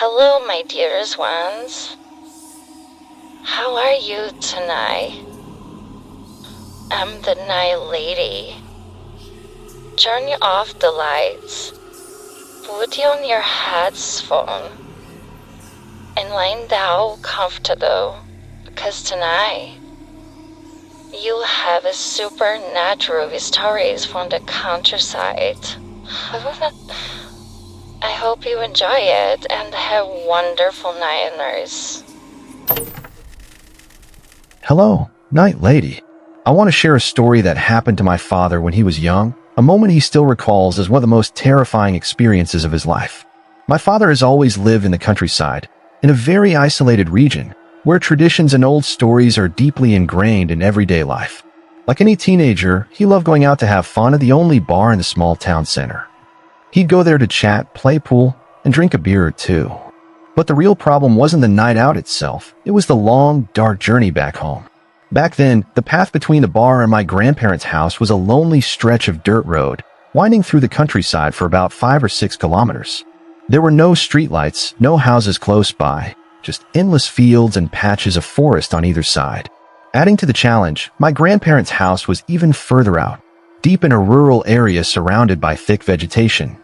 Hello, my dearest ones. How are you tonight? I'm the Night Lady. Turn off the lights, put on your headphones, and lie down comfortable, because tonight you'll have a supernatural stories from the countryside. I hope you enjoy it and have wonderful nightmares. Hello, Night Lady. I want to share a story that happened to my father when he was young, a moment he still recalls as one of the most terrifying experiences of his life. My father has always lived in the countryside, in a very isolated region, where traditions and old stories are deeply ingrained in everyday life. Like any teenager, he loved going out to have fun at the only bar in the small town center. He'd go there to chat, play pool, and drink a beer or two. But the real problem wasn't the night out itself, it was the long, dark journey back home. Back then, the path between the bar and my grandparents' house was a lonely stretch of dirt road, winding through the countryside for about 5 or 6 kilometers. There were no streetlights, no houses close by, just endless fields and patches of forest on either side. Adding to the challenge, my grandparents' house was even further out, deep in a rural area surrounded by thick vegetation.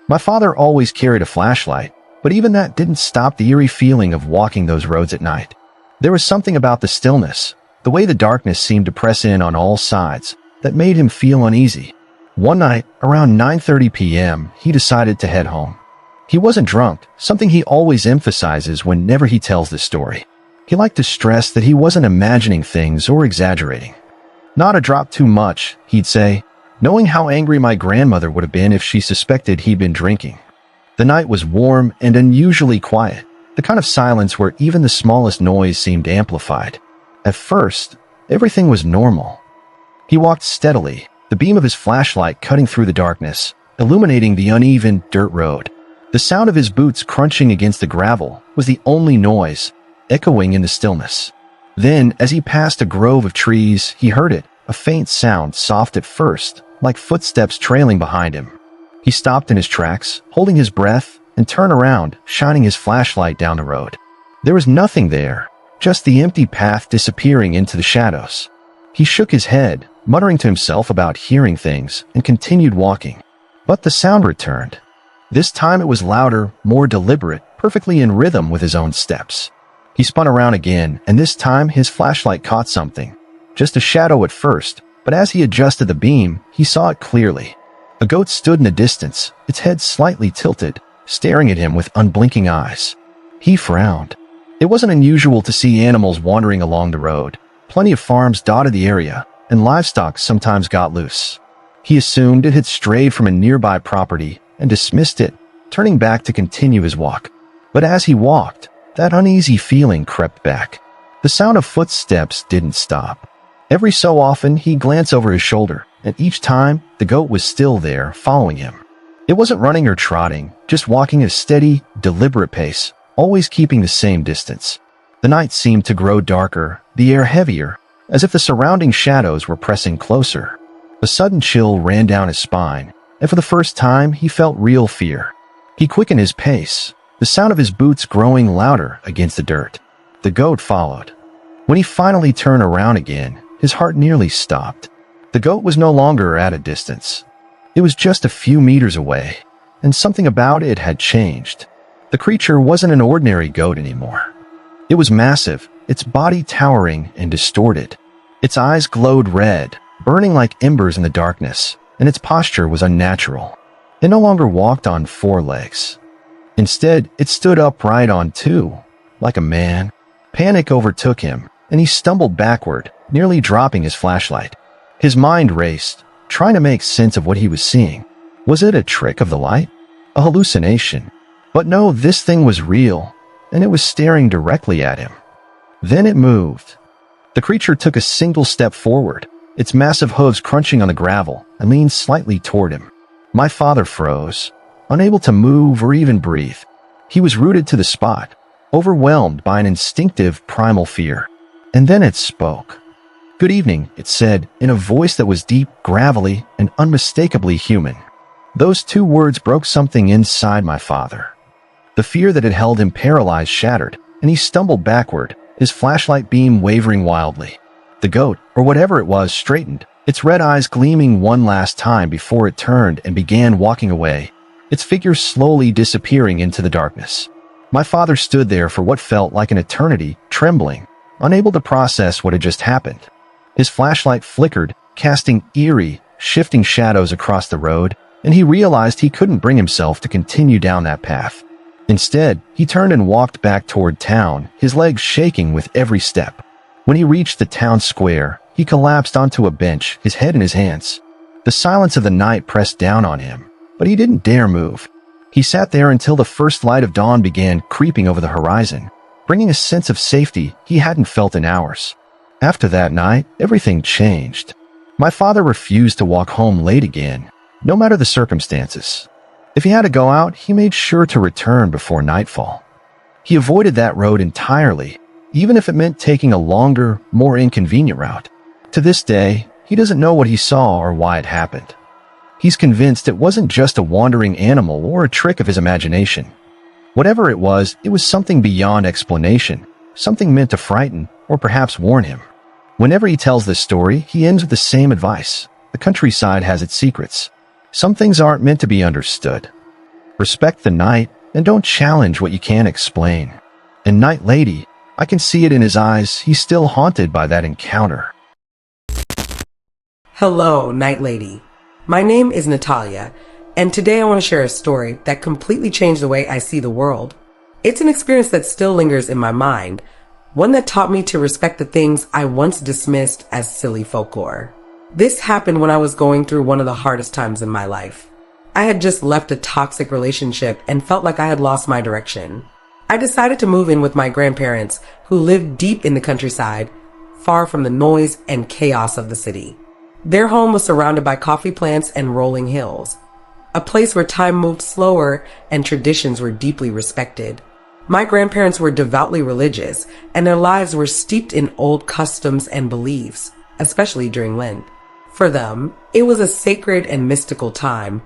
My father always carried a flashlight, but even that didn't stop the eerie feeling of walking those roads at night. There was something about the stillness, the way the darkness seemed to press in on all sides, that made him feel uneasy. One night, around 9:30 p.m., he decided to head home. He wasn't drunk, something he always emphasizes whenever he tells this story. He liked to stress that he wasn't imagining things or exaggerating. Not a drop too much, he'd say, knowing how angry my grandmother would have been if she suspected he'd been drinking. The night was warm and unusually quiet, the kind of silence where even the smallest noise seemed amplified. At first, everything was normal. He walked steadily, the beam of his flashlight cutting through the darkness, illuminating the uneven dirt road. The sound of his boots crunching against the gravel was the only noise, echoing in the stillness. Then, as he passed a grove of trees, he heard it, a faint sound, soft at first, like footsteps trailing behind him. He stopped in his tracks, holding his breath, and turned around, shining his flashlight down the road. There was nothing there, just the empty path disappearing into the shadows. He shook his head, muttering to himself about hearing things, and continued walking. But the sound returned. This time it was louder, more deliberate, perfectly in rhythm with his own steps. He spun around again, and this time his flashlight caught something. Just a shadow at first, but as he adjusted the beam, he saw it clearly. A goat stood in the distance, its head slightly tilted, staring at him with unblinking eyes. He frowned. It wasn't unusual to see animals wandering along the road. Plenty of farms dotted the area, and livestock sometimes got loose. He assumed it had strayed from a nearby property and dismissed it, turning back to continue his walk. But as he walked, that uneasy feeling crept back. The sound of footsteps didn't stop. Every so often, he'd glance over his shoulder, and each time, the goat was still there, following him. It wasn't running or trotting, just walking at a steady, deliberate pace, always keeping the same distance. The night seemed to grow darker, the air heavier, as if the surrounding shadows were pressing closer. A sudden chill ran down his spine, and for the first time, he felt real fear. He quickened his pace, the sound of his boots growing louder against the dirt. The goat followed. When he finally turned around again, his heart nearly stopped. The goat was no longer at a distance. It was just a few meters away, and something about it had changed. The creature wasn't an ordinary goat anymore. It was massive, its body towering and distorted. Its eyes glowed red, burning like embers in the darkness, and its posture was unnatural. It no longer walked on 4 legs. Instead, it stood upright on 2, like a man. Panic overtook him, and he stumbled backward, nearly dropping his flashlight. His mind raced, trying to make sense of what he was seeing. Was it a trick of the light? A hallucination? But no, this thing was real, and it was staring directly at him. Then it moved. The creature took a single step forward, its massive hooves crunching on the gravel, and leaned slightly toward him. My father froze, unable to move or even breathe. He was rooted to the spot, overwhelmed by an instinctive primal fear. And then it spoke. "Good evening," it said, in a voice that was deep, gravelly, and unmistakably human. Those 2 words broke something inside my father. The fear that had held him paralyzed shattered, and he stumbled backward, his flashlight beam wavering wildly. The goat, or whatever it was, straightened, its red eyes gleaming one last time before it turned and began walking away, its figure slowly disappearing into the darkness. My father stood there for what felt like an eternity, trembling, unable to process what had just happened. His flashlight flickered, casting eerie, shifting shadows across the road, and he realized he couldn't bring himself to continue down that path. Instead, he turned and walked back toward town, his legs shaking with every step. When he reached the town square, he collapsed onto a bench, his head in his hands. The silence of the night pressed down on him, but he didn't dare move. He sat there until the first light of dawn began creeping over the horizon, bringing a sense of safety he hadn't felt in hours. After that night, everything changed. My father refused to walk home late again, no matter the circumstances. If he had to go out, he made sure to return before nightfall. He avoided that road entirely, even if it meant taking a longer, more inconvenient route. To this day, he doesn't know what he saw or why it happened. He's convinced it wasn't just a wandering animal or a trick of his imagination. Whatever it was something beyond explanation, something meant to frighten or perhaps warn him. Whenever he tells this story, he ends with the same advice. The countryside has its secrets. Some things aren't meant to be understood. Respect the night and don't challenge what you can't explain. And Night Lady, I can see it in his eyes, he's still haunted by that encounter. Hello, Night Lady. My name is Natalia, and today I want to share a story that completely changed the way I see the world. It's an experience that still lingers in my mind, one that taught me to respect the things I once dismissed as silly folklore. This happened when I was going through one of the hardest times in my life. I had just left a toxic relationship and felt like I had lost my direction. I decided to move in with my grandparents, who lived deep in the countryside, far from the noise and chaos of the city. Their home was surrounded by coffee plants and rolling hills, a place where time moved slower and traditions were deeply respected. My grandparents were devoutly religious, and their lives were steeped in old customs and beliefs, especially during Lent. For them, it was a sacred and mystical time,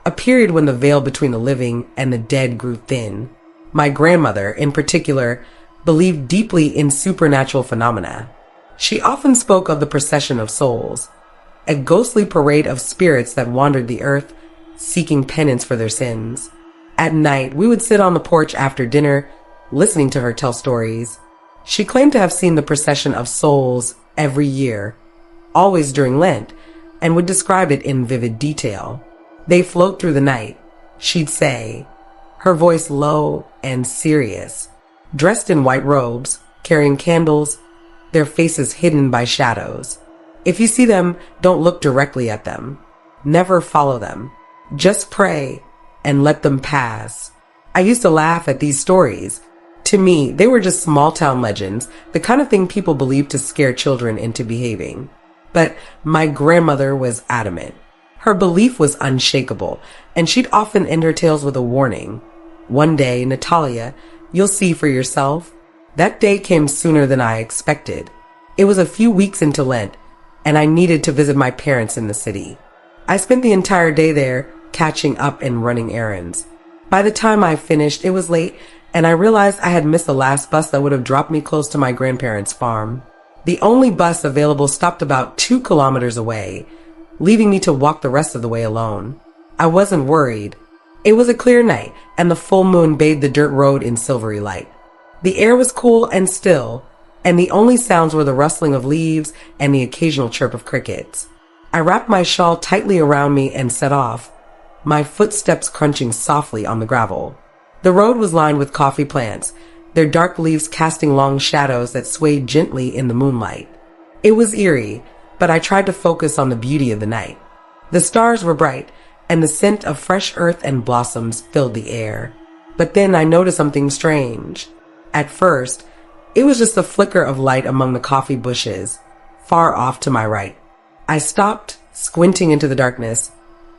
a period when the veil between the living and the dead grew thin. My grandmother, in particular, believed deeply in supernatural phenomena. She often spoke of the Procession of Souls, a ghostly parade of spirits that wandered the earth, seeking penance for their sins. At night, we would sit on the porch after dinner, listening to her tell stories. She claimed to have seen the Procession of Souls every year, always during Lent, and would describe it in vivid detail. They float through the night, she'd say, her voice low and serious, dressed in white robes, carrying candles, their faces hidden by shadows. If you see them, don't look directly at them. Never follow them. Just pray and let them pass. I used to laugh at these stories. To me, they were just small town legends, the kind of thing people believed to scare children into behaving. But my grandmother was adamant. Her belief was unshakable, and she'd often end her tales with a warning. One day, Natalia, you'll see for yourself. That day came sooner than I expected. It was a few weeks into Lent, and I needed to visit my parents in the city. I spent the entire day there, catching up and running errands. By the time I finished, it was late, and I realized I had missed the last bus that would have dropped me close to my grandparents' farm. The only bus available stopped about 2 kilometers away, leaving me to walk the rest of the way alone. I wasn't worried. It was a clear night, and the full moon bathed the dirt road in silvery light. The air was cool and still, and the only sounds were the rustling of leaves and the occasional chirp of crickets. I wrapped my shawl tightly around me and set off, my footsteps crunching softly on the gravel. The road was lined with coffee plants, their dark leaves casting long shadows that swayed gently in the moonlight. It was eerie, but I tried to focus on the beauty of the night. The stars were bright, and the scent of fresh earth and blossoms filled the air. But then I noticed something strange. At first, it was just a flicker of light among the coffee bushes, far off to my right. I stopped, squinting into the darkness,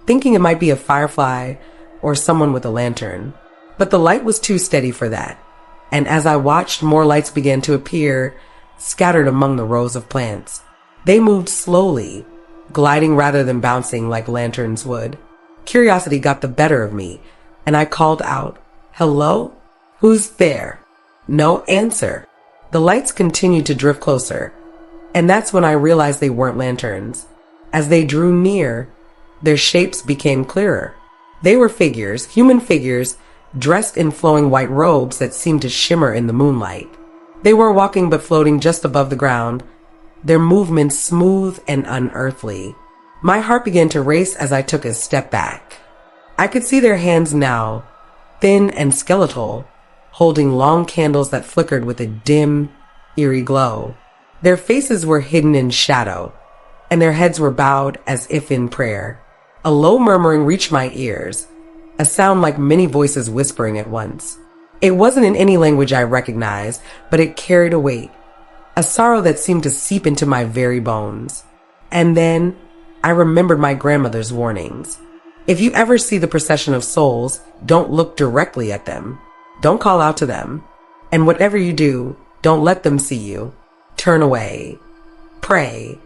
thinking it might be a firefly or someone with a lantern. But the light was too steady for that, and as I watched, more lights began to appear, scattered among the rows of plants. They moved slowly, gliding rather than bouncing like lanterns would. Curiosity got the better of me, and I called out, Hello? Who's there? No answer. The lights continued to drift closer, and that's when I realized they weren't lanterns. As they drew near, their shapes became clearer. They were figures, human figures, dressed in flowing white robes that seemed to shimmer in the moonlight. They were walking but floating just above the ground, their movements smooth and unearthly. My heart began to race as I took a step back. I could see their hands now, thin and skeletal, holding long candles that flickered with a dim, eerie glow. Their faces were hidden in shadow, and their heads were bowed as if in prayer. A low murmuring reached my ears, a sound like many voices whispering at once. It wasn't in any language I recognized, but it carried a weight, a sorrow that seemed to seep into my very bones. And then I remembered my grandmother's warnings. If you ever see the Procession of Souls, don't look directly at them. Don't call out to them. And whatever you do, don't let them see you. Turn away, pray,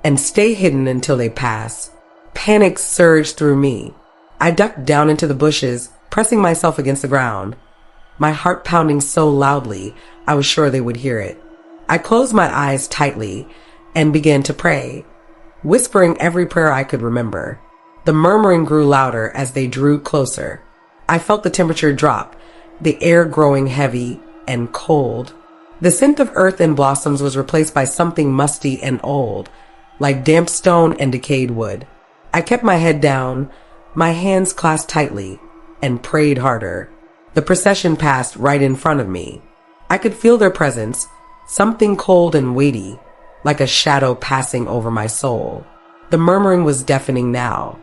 and stay hidden until they pass. Panic surged through me. I ducked down into the bushes, pressing myself against the ground, my heart pounding so loudly I was sure they would hear it. I closed my eyes tightly and began to pray, whispering every prayer I could remember. The murmuring grew louder as they drew closer. I felt the temperature drop, the air growing heavy and cold. The scent of earth and blossoms was replaced by something musty and old, like damp stone and decayed wood. I kept my head down, my hands clasped tightly, and prayed harder. The procession passed right in front of me. I could feel their presence, something cold and weighty, like a shadow passing over my soul. The murmuring was deafening now,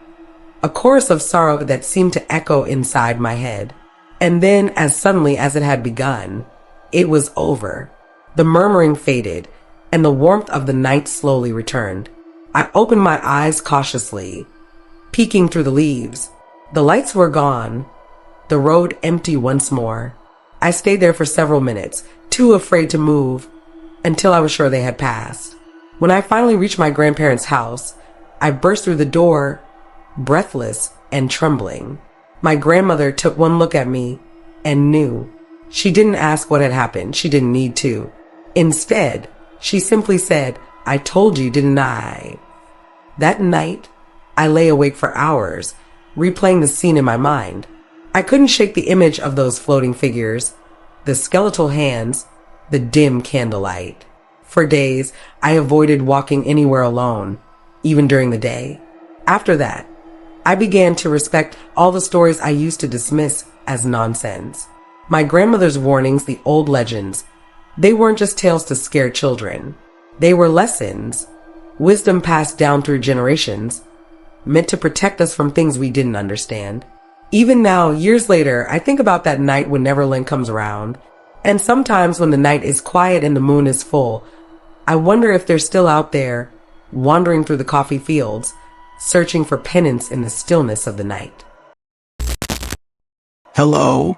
a chorus of sorrow that seemed to echo inside my head. And then, as suddenly as it had begun, it was over. The murmuring faded, and the warmth of the night slowly returned. I opened my eyes cautiously, peeking through the leaves. The lights were gone, the road empty once more. I stayed there for several minutes, too afraid to move, until I was sure they had passed. When I finally reached my grandparents' house, I burst through the door, breathless and trembling. My grandmother took one look at me and knew. She didn't ask what had happened. She didn't need to. Instead, she simply said, "I told you, didn't I?" That night, I lay awake for hours, replaying the scene in my mind. I couldn't shake the image of those floating figures, the skeletal hands, the dim candlelight. For days, I avoided walking anywhere alone, even during the day. After that, I began to respect all the stories I used to dismiss as nonsense. My grandmother's warnings, the old legends, they weren't just tales to scare children. They were lessons, wisdom passed down through generations, meant to protect us from things we didn't understand. Even now, years later, I think about that night when Neverland comes around, and sometimes when the night is quiet and the moon is full, I wonder if they're still out there, wandering through the coffee fields, searching for penance in the stillness of the night. Hello,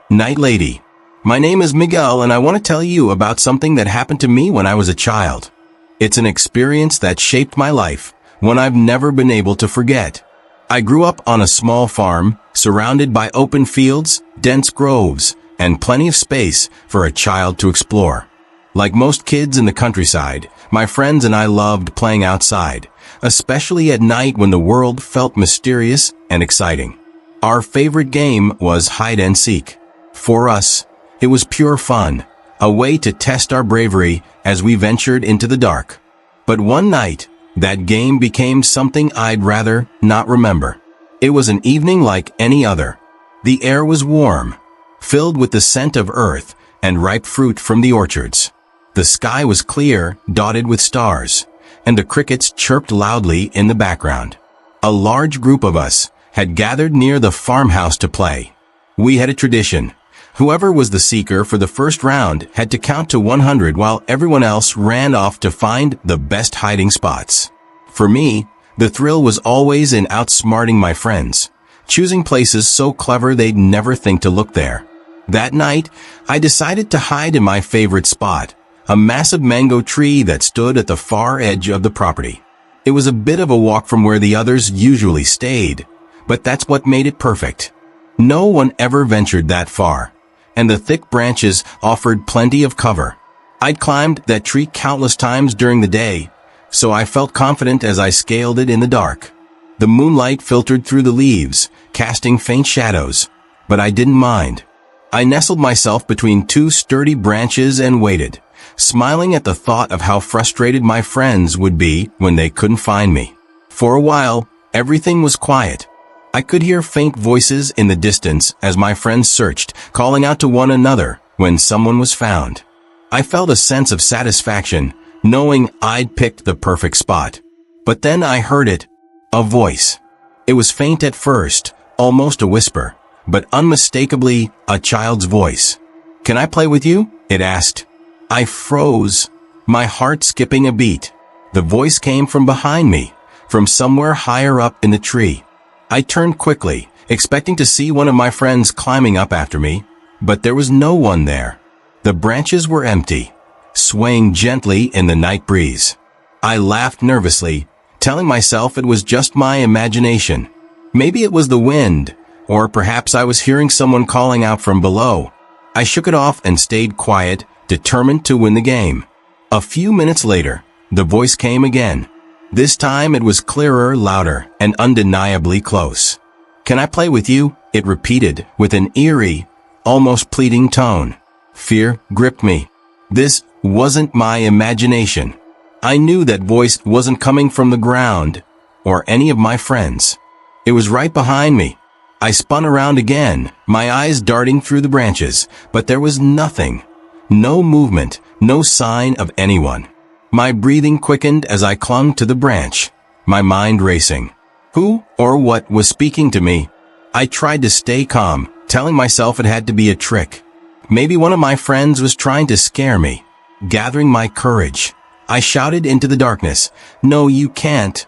Night Lady. My name is Miguel, and I want to tell you about something that happened to me when I was a child. It's an experience that shaped my life, one I've never been able to forget. I grew up on a small farm, surrounded by open fields, dense groves, and plenty of space for a child to explore. Like most kids in the countryside, my friends and I loved playing outside, especially at night when the world felt mysterious and exciting. Our favorite game was hide and seek. For us, it was pure fun, a way to test our bravery as we ventured into the dark. But one night, that game became something I'd rather not remember. It was an evening like any other. The air was warm, filled with the scent of earth and ripe fruit from the orchards. The sky was clear, dotted with stars, and the crickets chirped loudly in the background. A large group of us had gathered near the farmhouse to play. We had a tradition. Whoever was the seeker for the first round had to count to 100 while everyone else ran off to find the best hiding spots. For me, the thrill was always in outsmarting my friends, choosing places so clever they'd never think to look there. That night, I decided to hide in my favorite spot, a massive mango tree that stood at the far edge of the property. It was a bit of a walk from where the others usually stayed, but that's what made it perfect. No one ever ventured that far, and the thick branches offered plenty of cover. I'd climbed that tree countless times during the day, so I felt confident as I scaled it in the dark. The moonlight filtered through the leaves, casting faint shadows, but I didn't mind. I nestled myself between two sturdy branches and waited, smiling at the thought of how frustrated my friends would be when they couldn't find me. For a while, everything was quiet. I could hear faint voices in the distance as my friends searched, calling out to one another when someone was found. I felt a sense of satisfaction, knowing I'd picked the perfect spot. But then I heard it, a voice. It was faint at first, almost a whisper, but unmistakably a child's voice. "Can I play with you?" it asked. I froze, my heart skipping a beat. The voice came from behind me, from somewhere higher up in the tree. I turned quickly, expecting to see one of my friends climbing up after me, but there was no one there. The branches were empty, swaying gently in the night breeze. I laughed nervously, telling myself it was just my imagination. Maybe it was the wind, or perhaps I was hearing someone calling out from below. I shook it off and stayed quiet, determined to win the game. A few minutes later, the voice came again. This time it was clearer, louder, and undeniably close. "Can I play with you?" it repeated with an eerie, almost pleading tone. Fear gripped me. This wasn't my imagination. I knew that voice wasn't coming from the ground or any of my friends. It was right behind me. I spun around again, my eyes darting through the branches, but there was nothing. No movement, no sign of anyone. My breathing quickened as I clung to the branch, my mind racing. Who or what was speaking to me? I tried to stay calm, telling myself it had to be a trick. Maybe one of my friends was trying to scare me. Gathering my courage, I shouted into the darkness, "No, you can't."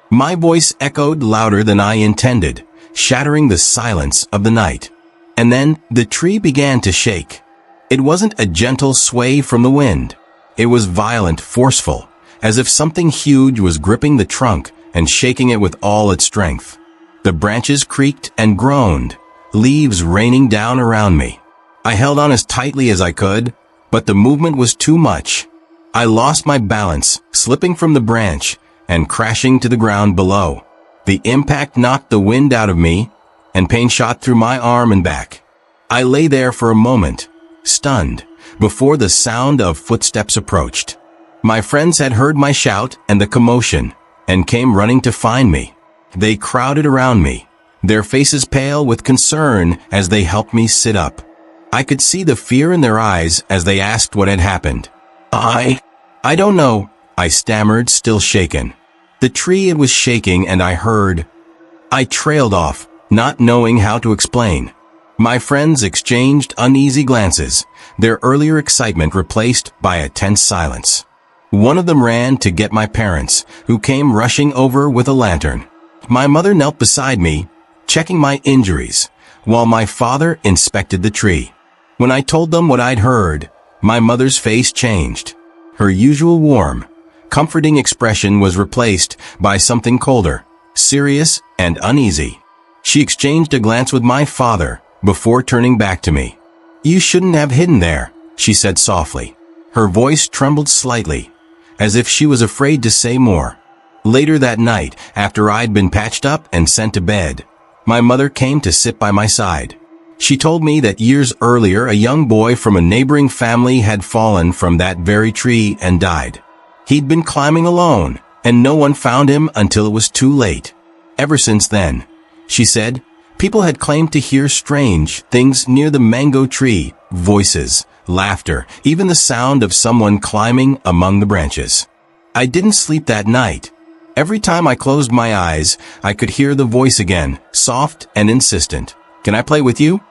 My voice echoed louder than I intended, shattering the silence of the night. And then the tree began to shake. It wasn't a gentle sway from the wind. It was violent, forceful, as if something huge was gripping the trunk and shaking it with all its strength. The branches creaked and groaned, leaves raining down around me. I held on as tightly as I could, but the movement was too much. I lost my balance, slipping from the branch and crashing to the ground below. The impact knocked the wind out of me, and pain shot through my arm and back. I lay there for a moment, stunned, before the sound of footsteps approached. My friends had heard my shout and the commotion, and came running to find me. They crowded around me, their faces pale with concern as they helped me sit up. I could see the fear in their eyes as they asked what had happened. I don't know, I stammered, still shaken. The tree it was shaking, and I heard. I trailed off, not knowing how to explain. My friends exchanged uneasy glances, their earlier excitement replaced by a tense silence. One of them ran to get my parents, who came rushing over with a lantern. My mother knelt beside me, checking my injuries, while my father inspected the tree. When I told them what I'd heard, my mother's face changed. Her usual warm, comforting expression was replaced by something colder, serious, and uneasy. She exchanged a glance with my father before turning back to me. "You shouldn't have hidden there," she said softly. Her voice trembled slightly, as if she was afraid to say more. Later that night, after I'd been patched up and sent to bed, my mother came to sit by my side. She told me that years earlier a young boy from a neighboring family had fallen from that very tree and died. He'd been climbing alone, and no one found him until it was too late. Ever since then, she said, people had claimed to hear strange things near the mango tree, voices, laughter, even the sound of someone climbing among the branches. I didn't sleep that night. Every time I closed my eyes, I could hear the voice again, soft and insistent. "Can I play with you?"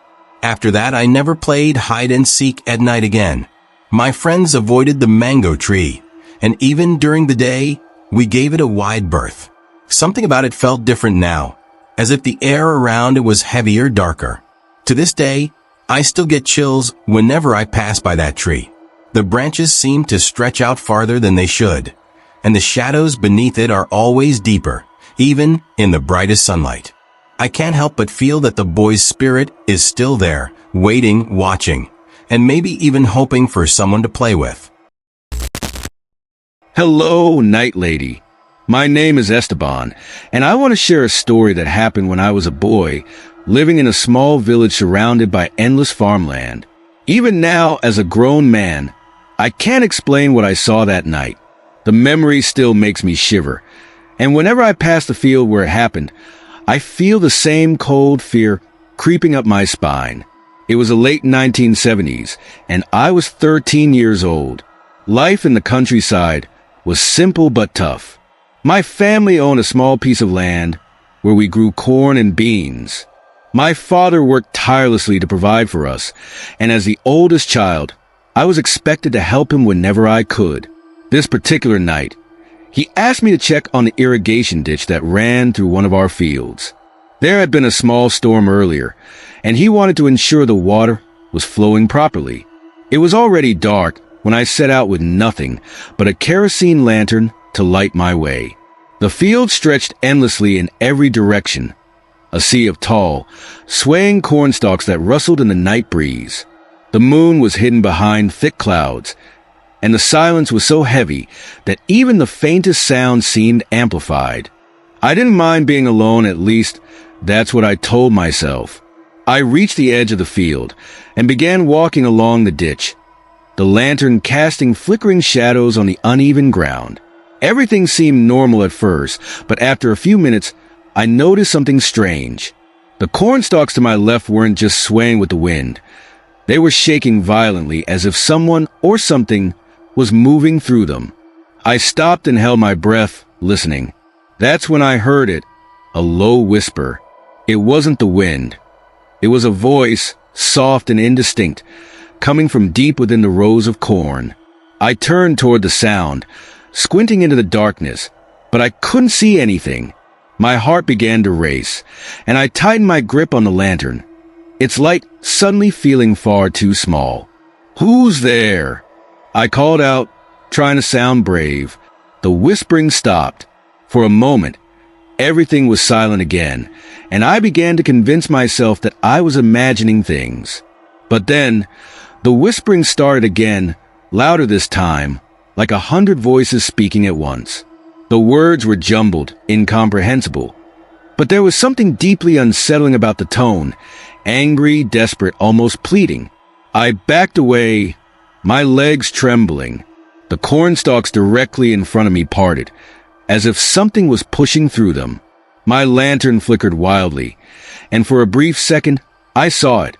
After that, I never played hide and seek at night again. My friends avoided the mango tree, and even during the day, we gave it a wide berth. Something about it felt different now, as if the air around it was heavier, darker. To this day, I still get chills whenever I pass by that tree. The branches seem to stretch out farther than they should, and the shadows beneath it are always deeper, even in the brightest sunlight. I can't help but feel that the boy's spirit is still there, waiting, watching, and maybe even hoping for someone to play with. Hello, Night Lady. My name is Esteban, and I want to share a story that happened when I was a boy, living in a small village surrounded by endless farmland. Even now, as a grown man, I can't explain what I saw that night. The memory still makes me shiver, and whenever I pass the field where it happened, I feel the same cold fear creeping up my spine. It was the late 1970s, and I was 13 years old. Life in the countryside was simple but tough. My family owned a small piece of land where we grew corn and beans. My father worked tirelessly to provide for us, and as the oldest child, I was expected to help him whenever I could. This particular night, he asked me to check on the irrigation ditch that ran through one of our fields. There had been a small storm earlier, and he wanted to ensure the water was flowing properly. It was already dark when I set out with nothing but a kerosene lantern to light my way. The field stretched endlessly in every direction, a sea of tall, swaying cornstalks that rustled in the night breeze. The moon was hidden behind thick clouds, and the silence was so heavy that even the faintest sound seemed amplified. I didn't mind being alone, at least that's what I told myself. I reached the edge of the field and began walking along the ditch, the lantern casting flickering shadows on the uneven ground. Everything seemed normal at first, but after a few minutes, I noticed something strange. The cornstalks to my left weren't just swaying with the wind. They were shaking violently as if someone or something was moving through them. I stopped and held my breath, listening. That's when I heard it, a low whisper. It wasn't the wind. It was a voice, soft and indistinct, coming from deep within the rows of corn. I turned toward the sound, squinting into the darkness, but I couldn't see anything. My heart began to race, and I tightened my grip on the lantern, its light suddenly feeling far too small. "Who's there?" I called out, trying to sound brave. The whispering stopped. For a moment, everything was silent again, and I began to convince myself that I was imagining things. But then, the whispering started again, louder this time, like 100 voices speaking at once. The words were jumbled, incomprehensible. But there was something deeply unsettling about the tone, angry, desperate, almost pleading. I backed away, my legs trembling. The cornstalks directly in front of me parted, as if something was pushing through them. My lantern flickered wildly, and for a brief second, I saw it.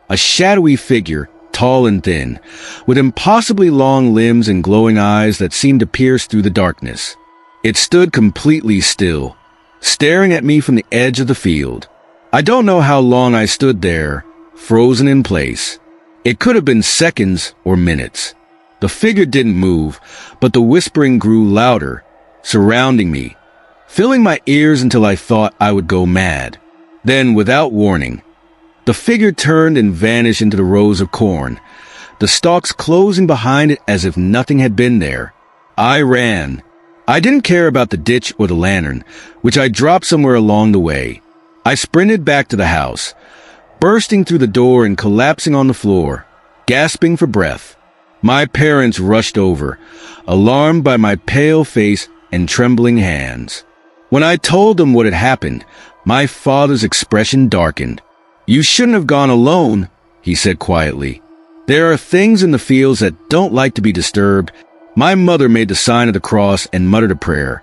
A shadowy figure, tall and thin, with impossibly long limbs and glowing eyes that seemed to pierce through the darkness. It stood completely still, staring at me from the edge of the field. I don't know how long I stood there, frozen in place. It could have been seconds or minutes. The figure didn't move, but the whispering grew louder, surrounding me, filling my ears until I thought I would go mad. Then, without warning, the figure turned and vanished into the rows of corn, the stalks closing behind it as if nothing had been there. I ran. I didn't care about the ditch or the lantern, which I dropped somewhere along the way. I sprinted back to the house, bursting through the door and collapsing on the floor, gasping for breath. My parents rushed over, alarmed by my pale face and trembling hands. When I told them what had happened, my father's expression darkened. "You shouldn't have gone alone," he said quietly. "There are things in the fields that don't like to be disturbed." My mother made the sign of the cross and muttered a prayer,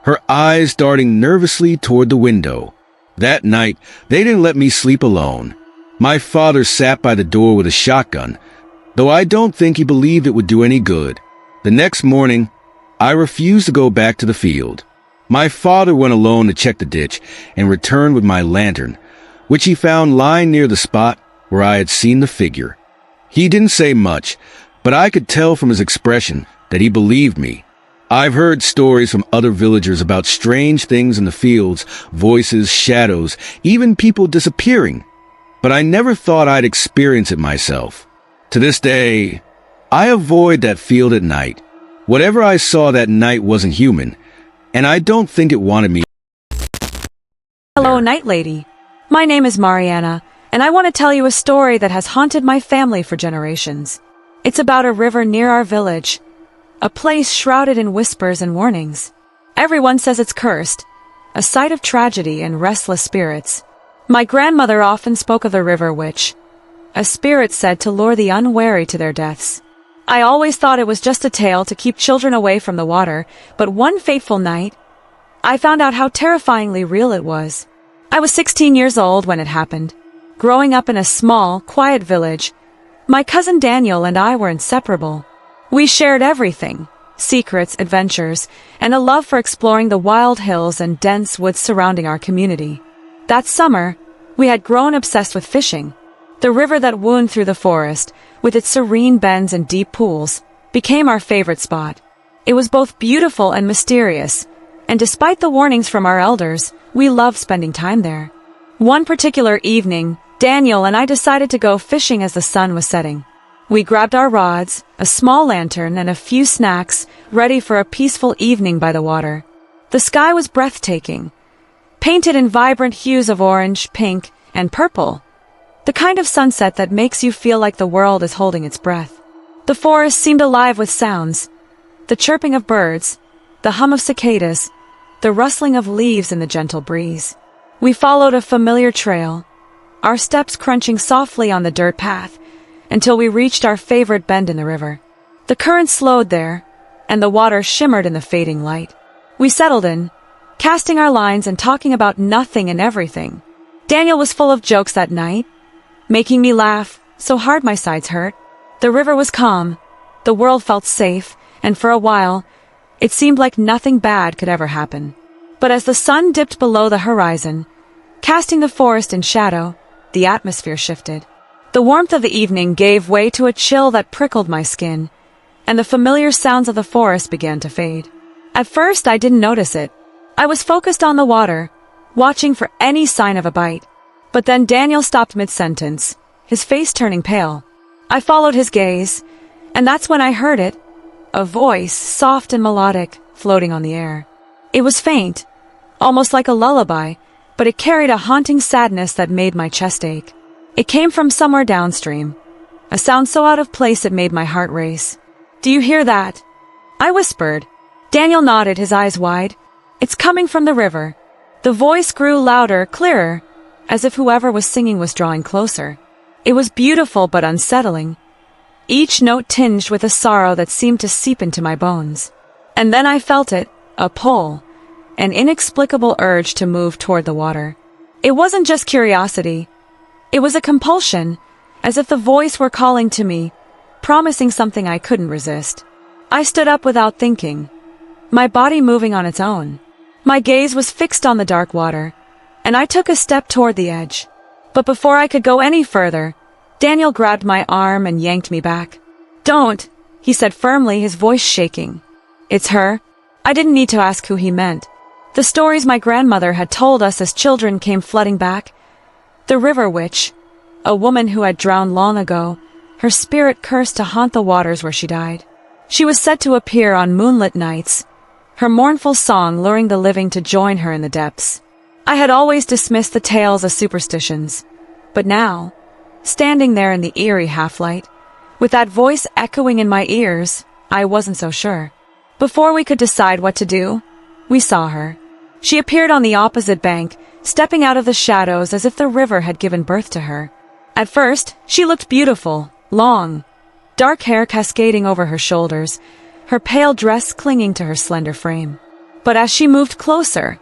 her eyes darting nervously toward the window. That night, they didn't let me sleep alone. My father sat by the door with a shotgun, though I don't think he believed it would do any good. The next morning, I refused to go back to the field. My father went alone to check the ditch and returned with my lantern, which he found lying near the spot where I had seen the figure. He didn't say much, but I could tell from his expression that he believed me. I've heard stories from other villagers about strange things in the fields, voices, shadows, even people disappearing, but I never thought I'd experience it myself. To this day, I avoid that field at night. Whatever I saw that night wasn't human, and I don't think it wanted me. Hello, Night Lady. My name is Mariana, and I want to tell you a story that has haunted my family for generations. It's about a river near our village, a place shrouded in whispers and warnings. Everyone says it's cursed, a site of tragedy and restless spirits. My grandmother often spoke of the river witch, a spirit said to lure the unwary to their deaths. I always thought it was just a tale to keep children away from the water, but one fateful night, I found out how terrifyingly real it was. I was 16 years old when it happened. Growing up in a small, quiet village, my cousin Daniel and I were inseparable. We shared everything: secrets, adventures, and a love for exploring the wild hills and dense woods surrounding our community. That summer, we had grown obsessed with fishing. The river that wound through the forest, with its serene bends and deep pools, became our favorite spot. It was both beautiful and mysterious, and despite the warnings from our elders, we loved spending time there. One particular evening, Daniel and I decided to go fishing as the sun was setting. We grabbed our rods, a small lantern, and a few snacks, ready for a peaceful evening by the water. The sky was breathtaking, painted in vibrant hues of orange, pink, and purple. The kind of sunset that makes you feel like the world is holding its breath. The forest seemed alive with sounds: the chirping of birds, the hum of cicadas, the rustling of leaves in the gentle breeze. We followed a familiar trail, our steps crunching softly on the dirt path, until we reached our favorite bend in the river. The current slowed there, and the water shimmered in the fading light. We settled in, casting our lines and talking about nothing and everything. Daniel was full of jokes that night, making me laugh so hard my sides hurt. The river was calm, the world felt safe, and for a while, it seemed like nothing bad could ever happen. But as the sun dipped below the horizon, casting the forest in shadow, the atmosphere shifted. The warmth of the evening gave way to a chill that prickled my skin, and the familiar sounds of the forest began to fade. At first, I didn't notice it. I was focused on the water, watching for any sign of a bite. But then Daniel stopped mid-sentence, his face turning pale. I followed his gaze, and that's when I heard it, a voice, soft and melodic, floating on the air. It was faint, almost like a lullaby, but it carried a haunting sadness that made my chest ache. It came from somewhere downstream, a sound so out of place it made my heart race. "Do you hear that?" I whispered. Daniel nodded, his eyes wide. "It's coming from the river." The voice grew louder, clearer, as if whoever was singing was drawing closer. It was beautiful but unsettling, each note tinged with a sorrow that seemed to seep into my bones. And then I felt it, a pull, an inexplicable urge to move toward the water. It wasn't just curiosity. It was a compulsion, as if the voice were calling to me, promising something I couldn't resist. I stood up without thinking, my body moving on its own. My gaze was fixed on the dark water, and I took a step toward the edge. But before I could go any further, Daniel grabbed my arm and yanked me back. "Don't," he said firmly, his voice shaking. "It's her." I didn't need to ask who he meant. The stories my grandmother had told us as children came flooding back. The river witch, a woman who had drowned long ago, her spirit cursed to haunt the waters where she died. She was said to appear on moonlit nights, her mournful song luring the living to join her in the depths. I had always dismissed the tales as superstitions, but now, standing there in the eerie half-light, with that voice echoing in my ears, I wasn't so sure. Before we could decide what to do, we saw her. She appeared on the opposite bank, stepping out of the shadows as if the river had given birth to her. At first, she looked beautiful, long, dark hair cascading over her shoulders, her pale dress clinging to her slender frame. But as she moved closer,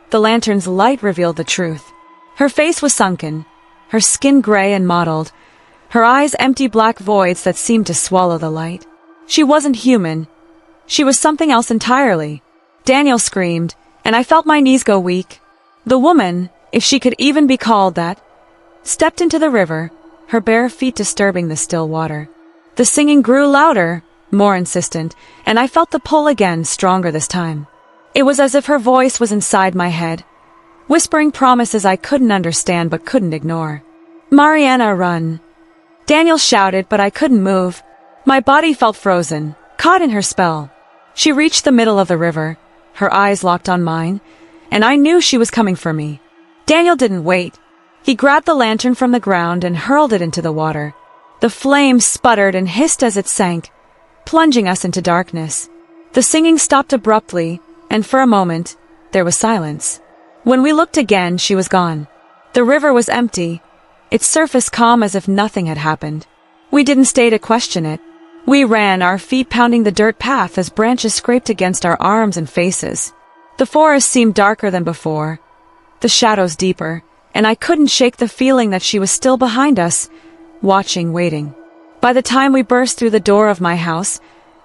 the lantern's light revealed the truth. Her face was sunken, her skin gray and mottled, her eyes empty black voids that seemed to swallow the light. She wasn't human. She was something else entirely. Daniel screamed, and I felt my knees go weak. The woman, if she could even be called that, stepped into the river, her bare feet disturbing the still water. The singing grew louder, more insistent, and I felt the pull again, stronger this time. It was as if her voice was inside my head, whispering promises I couldn't understand but couldn't ignore. "Mariana, run!" Daniel shouted, but I couldn't move. My body felt frozen, caught in her spell. She reached the middle of the river, her eyes locked on mine, and I knew she was coming for me. Daniel didn't wait. He grabbed the lantern from the ground and hurled it into the water. The flame sputtered and hissed as it sank, plunging us into darkness. The singing stopped abruptly, and for a moment, there was silence. When we looked again, she was gone. The river was empty, its surface calm as if nothing had happened. We didn't stay to question it. We ran, our feet pounding the dirt path as branches scraped against our arms and faces. The forest seemed darker than before, the shadows deeper, and I couldn't shake the feeling that she was still behind us, watching, waiting. By the time we burst through the door of my house,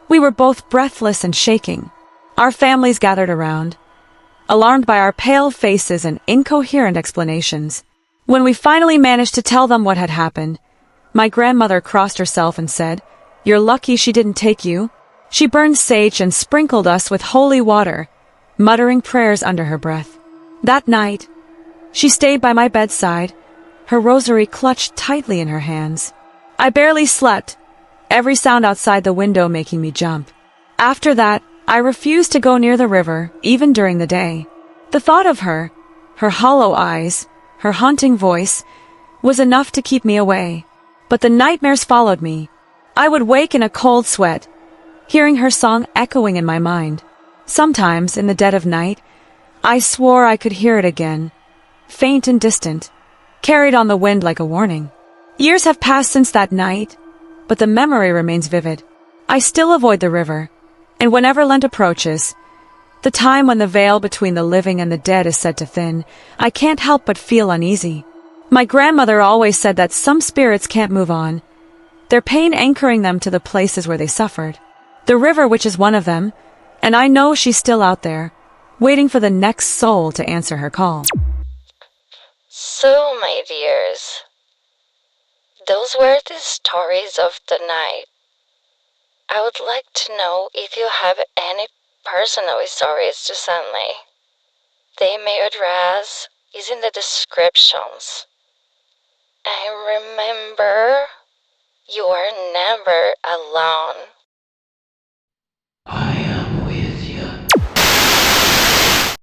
we were both breathless and shaking. Our families gathered around, alarmed by our pale faces and incoherent explanations. When we finally managed to tell them what had happened, my grandmother crossed herself and said, "You're lucky she didn't take you." She burned sage and sprinkled us with holy water, muttering prayers under her breath. That night, she stayed by my bedside, her rosary clutched tightly in her hands. I barely slept, every sound outside the window making me jump. After that, I refused to go near the river, even during the day. The thought of her hollow eyes, her haunting voice, was enough to keep me away. But the nightmares followed me. I would wake in a cold sweat, hearing her song echoing in my mind. Sometimes, in the dead of night, I swore I could hear it again, faint and distant, carried on the wind like a warning. Years have passed since that night, but the memory remains vivid. I still avoid the river, and whenever Lent approaches, the time when the veil between the living and the dead is said to thin, I can't help but feel uneasy. My grandmother always said that some spirits can't move on, their pain anchoring them to the places where they suffered. The river, which is one of them, and I know she's still out there, waiting for the next soul to answer her call. So, my dears, those were the stories of the night. I would like to know if you have any personal stories to send me. The email address is in the descriptions. And remember, you are never alone.